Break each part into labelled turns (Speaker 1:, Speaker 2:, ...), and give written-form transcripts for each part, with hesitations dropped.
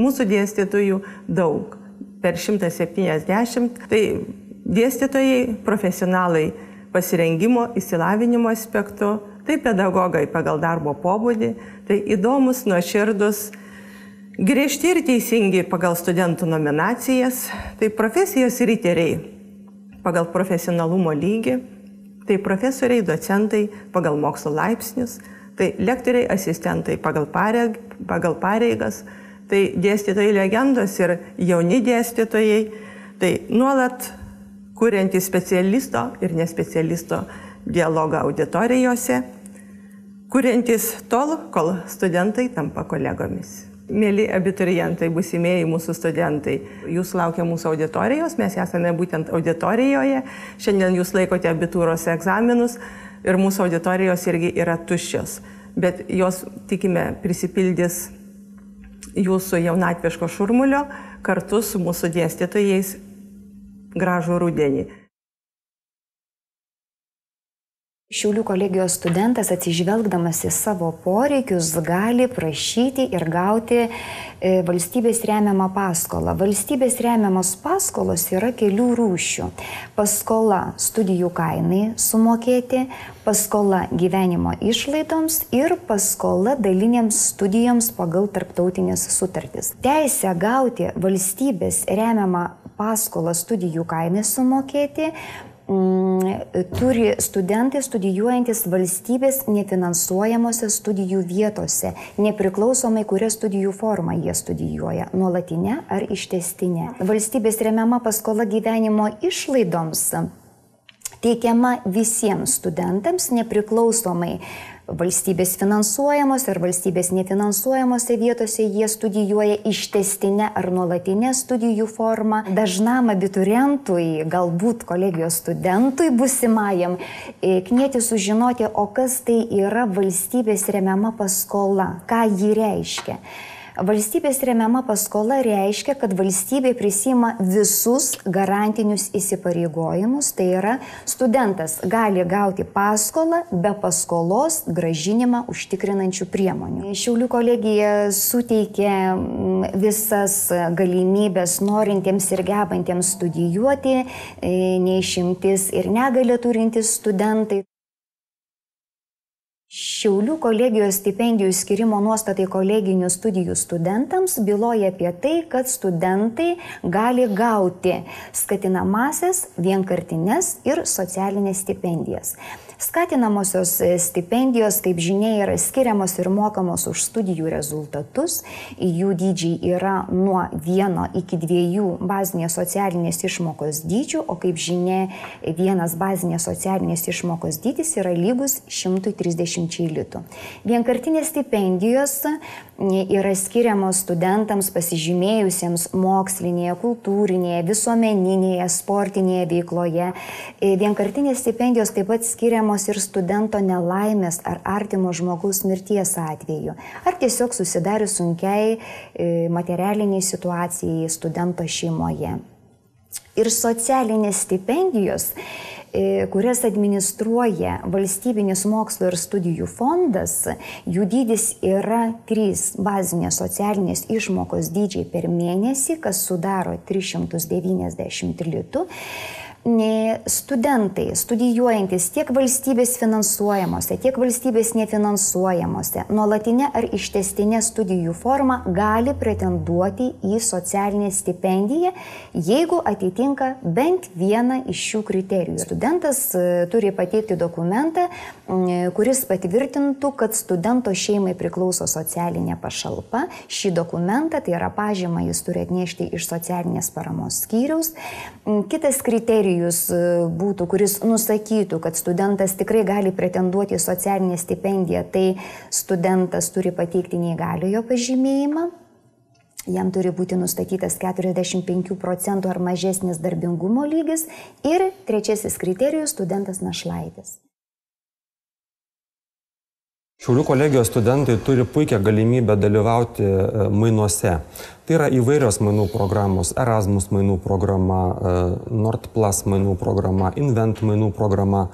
Speaker 1: Mūsų dėstytojų daug, per 170, tai dėstytojai, profesionalai pasirengimo, išsilavinimo aspektu, tai pedagogai pagal darbo pobūdį, tai įdomus, nuoširdus, griežti ir teisingi pagal studentų nominacijas, tai profesijos riteriai pagal profesionalumo lygį, tai profesoriai, docentai pagal mokslo laipsnius, tai lektoriai, asistentai pagal pareigas, tai dėstytojai legendos ir jauni dėstytojai, tai nuolat kuriantys specialisto ir nespecialisto dialogą auditorijose, kuriantys tol, kol studentai tampa kolegomis. Mėly abiturientai, būsimieji mūsų studentai, jūs laukia mūsų auditorijos, mes esame būtent auditorijoje, šiandien jūs laikote abitūros egzaminus ir mūsų auditorijos irgi yra tuščios, bet jos, tikime, prisipildys jūsų jaunatviško šurmulio kartu su mūsų dėstytojais gražų rudenį.
Speaker 2: Šiaulių kolegijos studentas, atsižvelgdamas į savo poreikius, gali prašyti ir gauti valstybės remiamą paskolą. Valstybės remiamos paskolos yra kelių rūšių. Paskola studijų kainai sumokėti, paskola gyvenimo išlaidoms ir paskola dalinėms studijoms pagal tarptautinės sutartis. Teisę gauti valstybės remiamą paskolą studijų kainai sumokėti turi studentai studijuojantis valstybės nefinansuojamose studijų vietose, nepriklausomai kuria studijų forma jie studijuoja, nuolatinė ar ištęstinė. Valstybės remiama paskola gyvenimo išlaidoms teikiama visiems studentams, nepriklausomai valstybės finansuojamos ar valstybės nefinansuojamose vietose jie studijuoja ištęstinę ar nuolatinę studijų formą. Dažnam abiturientui, galbūt kolegijos studentui būsimajam, knieti sužinoti, o kas tai yra valstybės remiama paskola, ką ji reiškia. Valstybės remiama paskola reiškia, kad valstybė prisima visus garantinius įsipareigojimus, tai yra studentas gali gauti paskolą be paskolos grąžinimą užtikrinančių priemonių. Šiaulių kolegija suteikia visas galimybės norintiems ir gebantiems studijuoti, neišimtis ir negalią turintys studentai. Šiaulių kolegijos stipendijų skirimo nuostatai koleginių studijų studentams byloja apie tai, kad studentai gali gauti skatinamąsias, vienkartines ir socialinės stipendijas. Skatinamosios stipendijos, kaip žinia, yra skiriamos ir mokamos už studijų rezultatus. Jų dydžiai yra nuo 1 iki 2 bazinės socialinės išmokos dydžių, o kaip žinia, vienas bazinės socialinės išmokos dydis yra lygus 130 litų. Vienkartinės stipendijos yra skiriamos studentams pasižymėjusiems mokslinėje, kultūrinėje, visuomeninėje, sportinėje veikloje. Vienkartinės stipendijos taip pat skiriamos ir studento nelaimės ar artimo žmogaus mirties atveju, ar tiesiog susidarius sunkiai materialiniai situacijai studento šeimoje. Ir socialinės stipendijos, kurias administruoja Valstybinis mokslo ir studijų fondas, jų dydis yra 3 bazinės socialinės išmokos dydžiai per mėnesį, kas sudaro 390 litų. Studentai, studijuojantis tiek valstybės finansuojamose, tiek valstybės nefinansuojamose, nuolatinė ar ištęstinė studijų forma gali pretenduoti į socialinę stipendiją, jeigu atitinka bent vieną iš šių kriterijų. Studentas turi pateikti dokumentą, kuris patvirtintų, kad studento šeimai priklauso socialinė pašalpa. Šį dokumentą, tai yra pažymą, jis turi atnešti iš socialinės paramos skyriaus. Kitas kriterijus būtų, kuris nusakytų, kad studentas tikrai gali pretenduoti į socialinę stipendiją, tai studentas turi pateikti neįgaliojo pažymėjimą, jam turi būti nustatytas 45% ar mažesnis darbingumo lygis ir trečiasis kriterijus - studentas našlaitis.
Speaker 3: Šiaulių kolegijos studentai turi puikią galimybę dalyvauti mainuose. Tai yra įvairios mainų programos, Erasmus mainų programa, Nord Plus mainų programa, Invent mainų programa.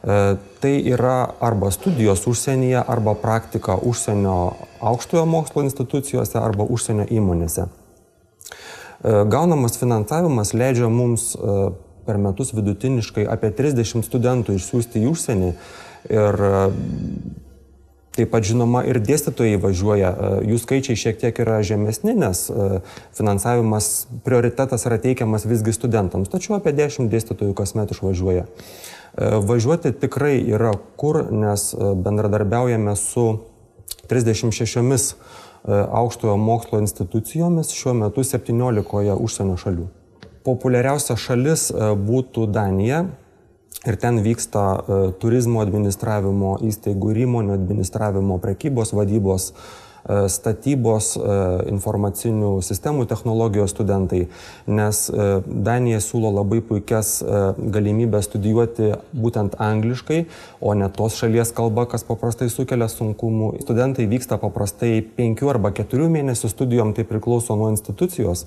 Speaker 3: Tai yra arba studijos užsienyje, arba praktika užsienio aukštojo mokslo institucijose, arba užsienio įmonėse. Gaunamas finansavimas leidžia mums per metus vidutiniškai apie 30 studentų išsiųsti į užsienį ir taip pat žinoma ir dėstytojai važiuoja. Jų skaičiai šiek tiek yra žemesni, nes finansavimas prioritetas yra teikiamas visgi studentams, tačiau apie 10 dėstytojų kasmet išvažiuoja. Važiuoti tikrai yra kur, nes bendradarbiaujame su 36 aukštojo mokslo institucijomis, šiuo metu 17 užsienio šalių. Populiariausia šalis būtų Danija ir ten vyksta turizmo administravimo įstaigų ir įmonių administravimo, prekybos, vadybos, statybos, informacinių sistemų technologijos studentai, nes Danija siūlo labai puikias galimybės studijuoti būtent angliškai, o ne tos šalies kalba, kas paprastai sukelia sunkumų. Studentai vyksta paprastai 5 arba 4 mėnesių studijom, tai priklauso nuo institucijos,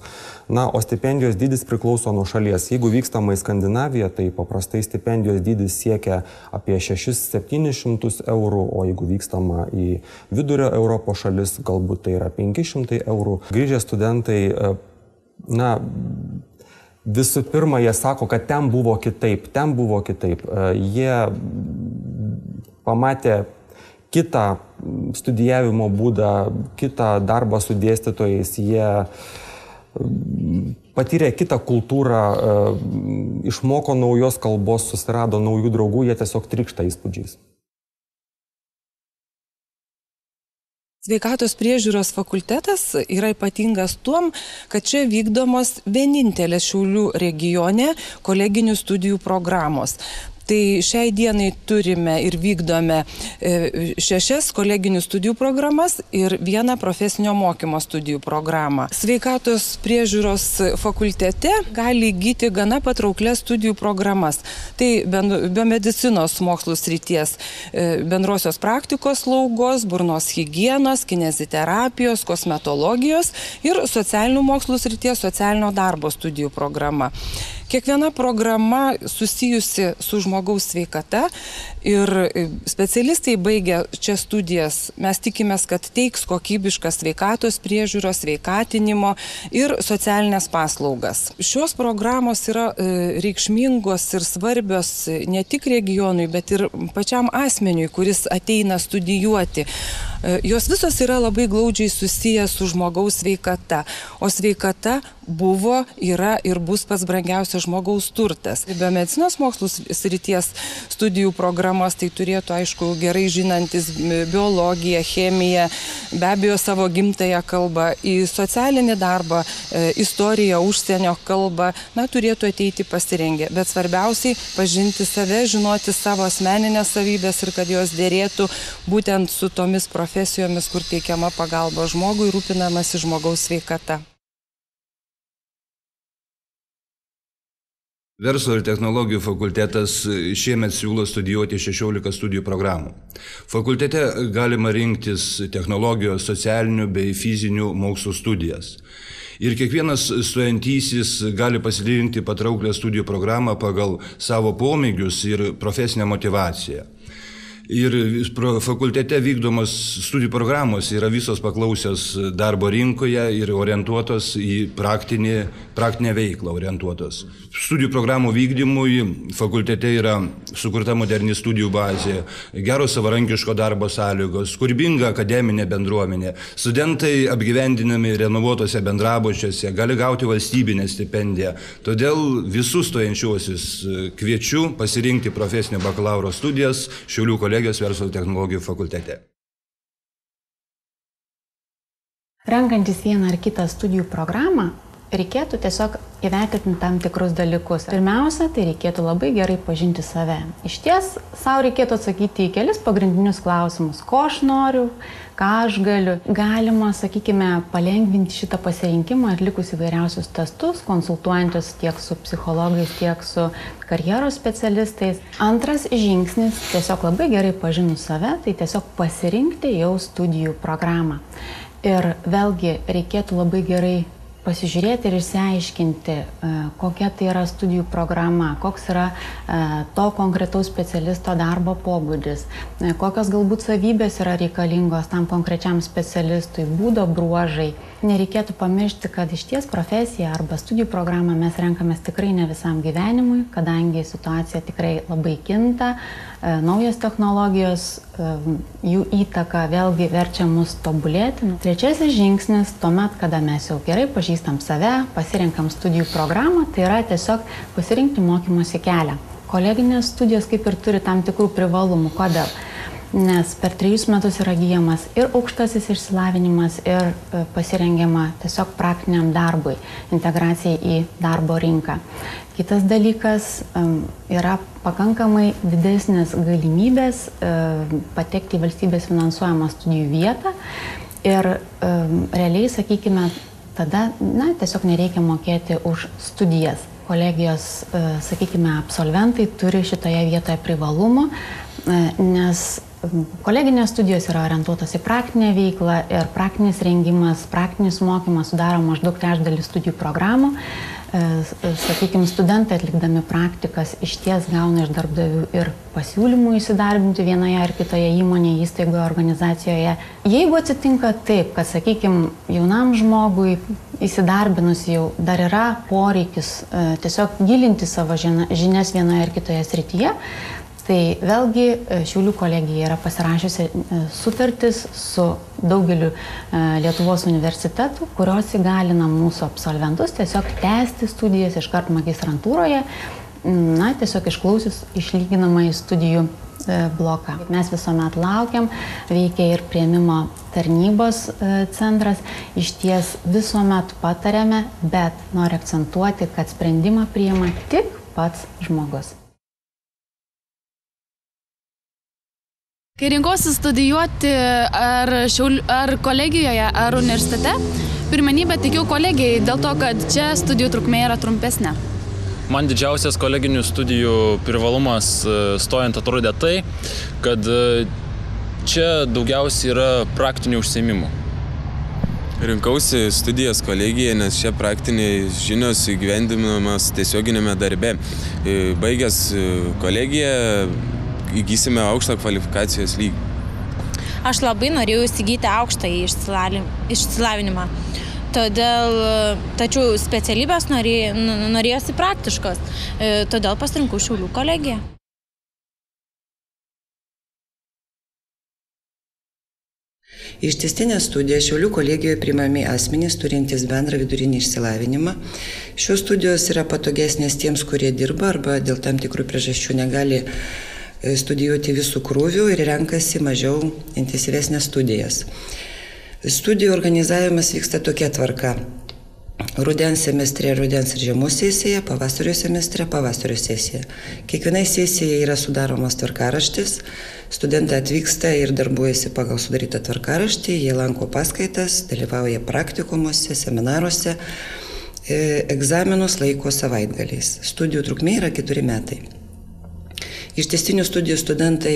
Speaker 3: o stipendijos dydis priklauso nuo šalies. Jeigu vykstama į Skandinaviją, tai paprastai stipendijos dydis siekia apie 600–700 eurų, o jeigu vykstama į vidurio Europos šalis, galbūt tai yra 500 eurų. Grįžę studentai, visų pirma, jie sako, kad ten buvo kitaip. Jie pamatė kitą studijavimo būdą, kitą darbą su dėstytojais, jie patyrė kitą kultūrą, išmoko naujos kalbos, susirado naujų draugų, jie tiesiog trykšta įspūdžiais.
Speaker 4: Sveikatos priežiūros fakultetas yra ypatingas tuom, kad čia vykdomos vienintelės Šiaulių regione koleginių studijų programos. Tai šiai dienai turime ir vykdome 6 koleginių studijų programas ir 1 profesinio mokymo studijų programą. Sveikatos priežiūros fakultete gali įgyti gana patrauklias studijų programas. Tai biomedicinos mokslų srities, bendrosios praktikos slaugos, burnos higienos, kineziterapijos, kosmetologijos ir socialinių mokslų srities socialinio darbo studijų programa. Kiekviena programa susijusi su žmogaus sveikata ir specialistai baigę čia studijas, mes tikimės, kad teiks kokybiškas sveikatos priežiūros, sveikatinimo ir socialinės paslaugas. Šios programos yra reikšmingos ir svarbios ne tik regionui, bet ir pačiam asmeniui, kuris ateina studijuoti. Jos visos yra labai glaudžiai susijęs su žmogaus sveikata, o sveikata buvo, yra ir bus pats brangiausias žmogaus turtas. Biomedicinos mokslų srities studijų programos tai turėtų, aišku, gerai žinantis biologiją, chemiją, be abejo savo gimtąją kalbą, į socialinį darbą, istoriją, užsienio kalbą, turėtų ateiti pasirengę. Bet svarbiausiai pažinti save, žinoti savo asmeninės savybės ir kad jos dėrėtų būtent su tomis profesijomis, kur teikiama pagalba žmogui, rūpinamasi žmogaus sveikata.
Speaker 5: Verslo ir technologijų fakultetas šiemet siūlo studijuoti 16 studijų programų. Fakultete galima rinktis technologijos, socialinių bei fizinių mokslų studijas. Ir kiekvienas stojantysis gali pasirinkti patrauklę studijų programą pagal savo pomėgius ir profesinę motyvaciją. Ir fakultete vykdomos studijų programos yra visos paklausios darbo rinkoje ir orientuotos į praktinę veiklą orientuotos. Studijų programų vykdymui fakultete yra sukurta moderni studijų bazė, geros savarankiško darbo sąlygos, kūrybinga akademinė bendruomenė. Studentai apgyvendinami renovuotose bendrabučiuose gali gauti valstybinę stipendiją. Todėl visus stojančiuosius kviečiu pasirinkti profesinio bakalauro studijas Šiaulių kolegijos verslo technologijų fakultete.
Speaker 6: Renkantis vieną ar kitą studijų programą, reikėtų tiesiog įvertinti tam tikrus dalykus. Pirmiausia, tai reikėtų labai gerai pažinti save. Iš ties, savo reikėtų atsakyti į kelis pagrindinius klausimus. Ko aš noriu, ką aš galiu. Galima, sakykime, palengvinti šitą pasirinkimą atlikus įvairiausius testus, konsultuojantis tiek su psichologais, tiek su karjeros specialistais. Antras žingsnis, tiesiog labai gerai pažinus save, tai tiesiog pasirinkti jau studijų programą. Ir vėlgi reikėtų labai gerai pasižiūrėti ir išsiaiškinti, kokia tai yra studijų programa, koks yra to konkretaus specialisto darbo pobūdis, kokios galbūt savybės yra reikalingos tam konkrečiam specialistui, būdo bruožai. Nereikėtų pamiršti, kad išties profesiją arba studijų programą mes renkamės tikrai ne visam gyvenimui, kadangi situacija tikrai labai kinta, naujos technologijos, jų įtaka vėlgi verčia mus tobulėti. Trečiasis žingsnis, tuomet, kada mes jau gerai pažįstam save, pasirenkam studijų programą, tai yra tiesiog pasirinkti mokymosi kelią. Koleginės studijos kaip ir turi tam tikrų privalumų. Kodėl? Nes per 3 metus yra įgyjamas ir aukštasis išsilavinimas, ir pasirengiama tiesiog praktiniam darbui, integracijai į darbo rinką. Kitas dalykas yra pakankamai didesnės galimybės patekti į valstybės finansuojamą studijų vietą ir realiai, sakykime, tada tiesiog nereikia mokėti už studijas. Kolegijos, sakykime, absolventai turi šitoje vietoje privalumų, nes koleginės studijos yra orientuotos į praktinę veiklą ir praktinis rengimas, praktinis mokymas sudaro maždaug 1/3 studijų programų. Sakykime, studentai atlikdami praktikas išties gauna iš darbdavių ir pasiūlymų įsidarbinti vienoje ar kitoje įmonėje, įstaigoje, organizacijoje. Jeigu atsitinka taip, kad, sakykime, jaunam žmogui įsidarbinus jau dar yra poreikis tiesiog gilinti savo žinias vienoje ar kitoje srityje, tai vėlgi Šiaulių kolegija yra pasirašiusi sutartis su daugeliu Lietuvos universitetų, kurios įgalina mūsų absolventus tiesiog tęsti studijas iškart magistrantūroje, tiesiog išklausius išlyginamąjį studijų bloką. Mes visuomet laukiam, veikia ir priėmimo tarnybos centras, išties visuomet patariame, bet noriu akcentuoti, kad sprendimą priima tik pats žmogus.
Speaker 7: Kai rinkausi studijuoti ar kolegijoje, ar universitete, pirmenybę teikiau kolegijai dėl to, kad čia studijų trukmė yra trumpesnė.
Speaker 8: Man didžiausias koleginių studijų privalumas stojant atrodė tai, kad čia daugiausiai yra praktinių užsiėmimų.
Speaker 9: Rinkausi studijas kolegijoje, nes čia praktiniai žinios įgyvendinamas tiesioginėme darbe. Baigęs kolegiją, įgysime aukštą kvalifikacijos lygį.
Speaker 10: Aš labai norėjau įsigyti aukštąjį išsilavinimą. Tačiau specialybės norėjosi praktiškos. Todėl pasirinkau Šiaulių kolegiją.
Speaker 11: Ištęstinės studijas Šiaulių kolegijoje priimami asmenys turintys bendrą vidurinį išsilavinimą. Šios studijos yra patogesnės tiems, kurie dirba arba dėl tam tikrų priežasčių negali studijuoti visų krūvių ir renkasi mažiau intensyvesnės studijas. Studijų organizavimas vyksta tokia tvarka. Rudens semestre rudens ir žiemos sesija, pavasario semestre pavasario sesija. Kiekvienai sesijai yra sudaromas tvarkaraštis, studentai atvyksta ir darbuojasi pagal sudarytą tvarkaraštį, jie lanko paskaitas, dalyvauja praktikumuose, seminaruose, egzaminus laiko savaitgaliais. Studijų trukmė yra 4 metai. Ištęstinių studijų studentai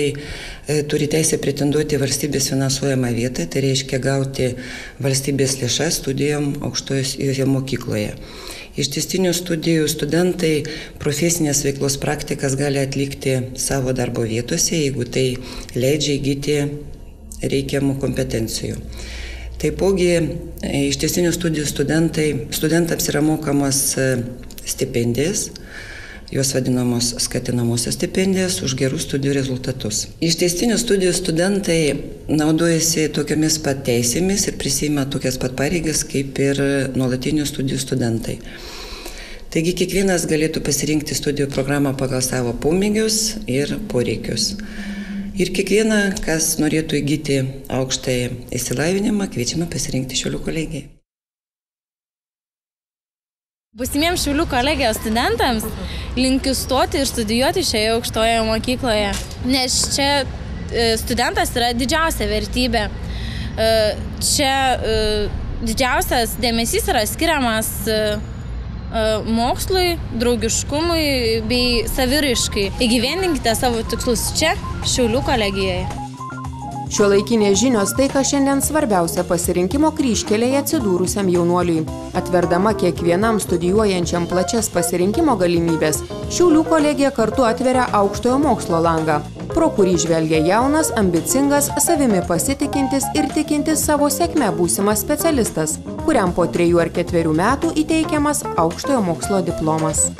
Speaker 11: turi teisę pretenduoti valstybės finansuojamą vietą, tai reiškia gauti valstybės lėšas studijom aukštojoje mokykloje. Ištęstinių studijų studentai profesinės veiklos praktikas gali atlikti savo darbo vietose, jeigu tai leidžia įgyti reikiamų kompetencijų. Taipogi ištęstinių studijų studentams yra mokamos stipendijas, jos vadinamos skatinamosios stipendijos už gerus studijų rezultatus. Ištęstinių studijų studentai naudojasi tokiamis pat teisėmis ir prisiima tokias pat pareigas kaip ir nuolatinių studijų studentai. Taigi kiekvienas galėtų pasirinkti studijų programą pagal savo pomėgius ir poreikius. Ir kiekvieną, kas norėtų įgyti aukštąjį išsilavinimą, kviečiame pasirinkti Šiaulių kolegiją.
Speaker 10: Būsimiems Šiaulių kolegijos studentams linkiu stoti ir studijuoti šioje aukštojoje mokykloje, nes čia studentas yra didžiausia vertybė. Čia didžiausias dėmesys yra skiriamas mokslui, draugiškumui bei saviraiškai. Įgyvendinkite savo tikslus čia, Šiaulių kolegijoje.
Speaker 12: Šiuolaikinės žinios tai, ką šiandien svarbiausia pasirinkimo kryžkelėje atsidūrusiam jaunuoliui. Atverdama kiekvienam studijuojančiam plačias pasirinkimo galimybės, Šiaulių kolegija kartu atveria aukštojo mokslo langą, pro kurį žvelgia jaunas, ambicingas, savimi pasitikintis ir tikintis savo sėkme būsimas specialistas, kuriam po 3 ar 4 metų įteikiamas aukštojo mokslo diplomas.